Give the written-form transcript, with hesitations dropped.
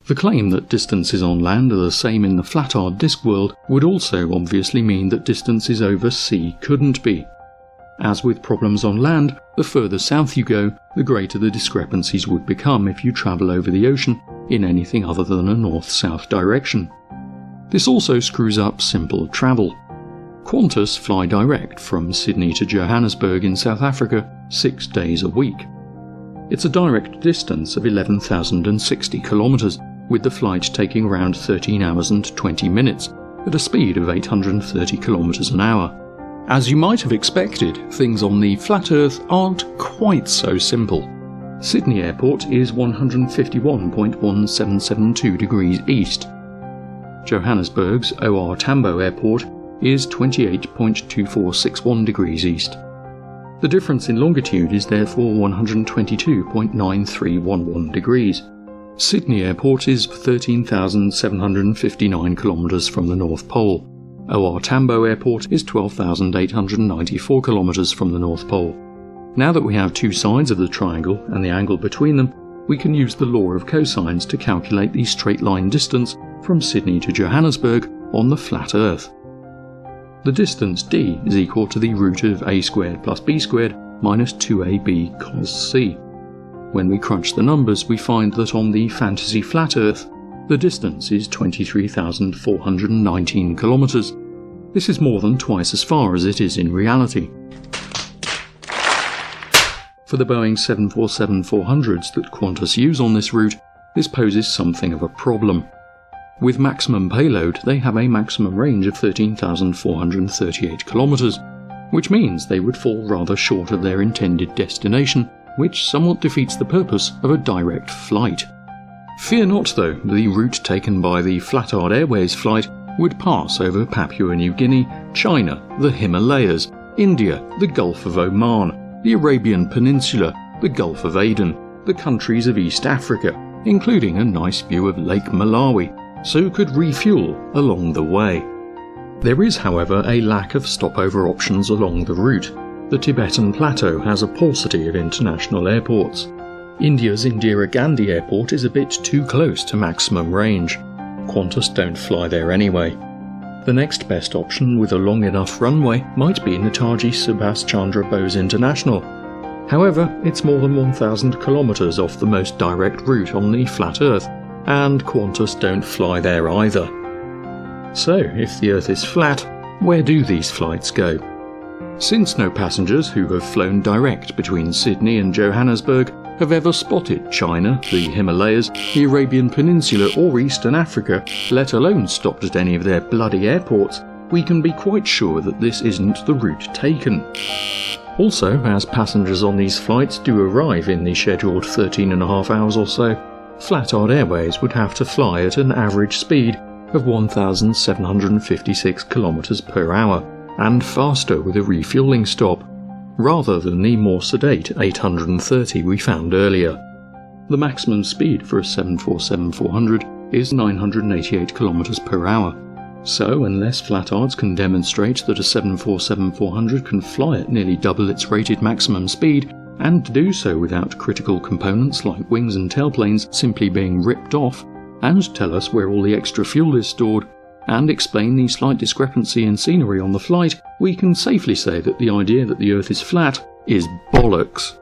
The claim that distances on land are the same in the flat-hard disk world would also obviously mean that distances over sea couldn't be. As with problems on land, the further south you go, the greater the discrepancies would become if you travel over the ocean in anything other than a north-south direction. This also screws up simple travel. Qantas fly direct from Sydney to Johannesburg in South Africa 6 days a week. It's a direct distance of 11,060 kilometres, with the flight taking around 13 hours and 20 minutes, at a speed of 830 kilometres an hour. As you might have expected, things on the flat Earth aren't quite so simple. Sydney Airport is 151.1772 degrees east. Johannesburg's OR Tambo Airport is 28.2461 degrees east. The difference in longitude is therefore 122.9311 degrees. Sydney Airport is 13,759 kilometres from the North Pole. OR Tambo Airport is 12,894 kilometres from the North Pole. Now that we have two sides of the triangle and the angle between them, we can use the law of cosines to calculate the straight line distance from Sydney to Johannesburg on the flat Earth. The distance d is equal to the root of a squared plus b squared minus 2ab cos c. When we crunch the numbers, we find that on the fantasy flat Earth, the distance is 23,419 kilometres. This is more than twice as far as it is in reality. For the Boeing 747-400s that Qantas use on this route, this poses something of a problem. With maximum payload, they have a maximum range of 13,438 kilometres, which means they would fall rather short of their intended destination, which somewhat defeats the purpose of a direct flight. Fear not though, the route taken by the Flatheart Airways flight would pass over Papua New Guinea, China, the Himalayas, India, the Gulf of Oman, the Arabian Peninsula, the Gulf of Aden, the countries of East Africa, including a nice view of Lake Malawi, so could refuel along the way. There is, however, a lack of stopover options along the route. The Tibetan Plateau has a paucity of international airports. India's Indira Gandhi Airport is a bit too close to maximum range. Qantas don't fly there anyway. The next best option with a long enough runway might be Netaji Subhas Chandra Bose International. However, it's more than 1,000 kilometres off the most direct route on the flat Earth, and Qantas don't fly there either. So, if the Earth is flat, where do these flights go? Since no passengers who have flown direct between Sydney and Johannesburg have ever spotted China, the Himalayas, the Arabian Peninsula or Eastern Africa, let alone stopped at any of their bloody airports, we can be quite sure that this isn't the route taken. Also, as passengers on these flights do arrive in the scheduled 13.5 hours or so, Flatheart Airways would have to fly at an average speed of 1,756 kilometres per hour, and faster with a refuelling stop, rather than the more sedate 830 we found earlier. The maximum speed for a 747-400 is 988 km per hour. So, unless Flathearts can demonstrate that a 747-400 can fly at nearly double its rated maximum speed, and do so without critical components like wings and tailplanes simply being ripped off, and tell us where all the extra fuel is stored, and explain the slight discrepancy in scenery on the flight, we can safely say that the idea that the Earth is flat is bollocks.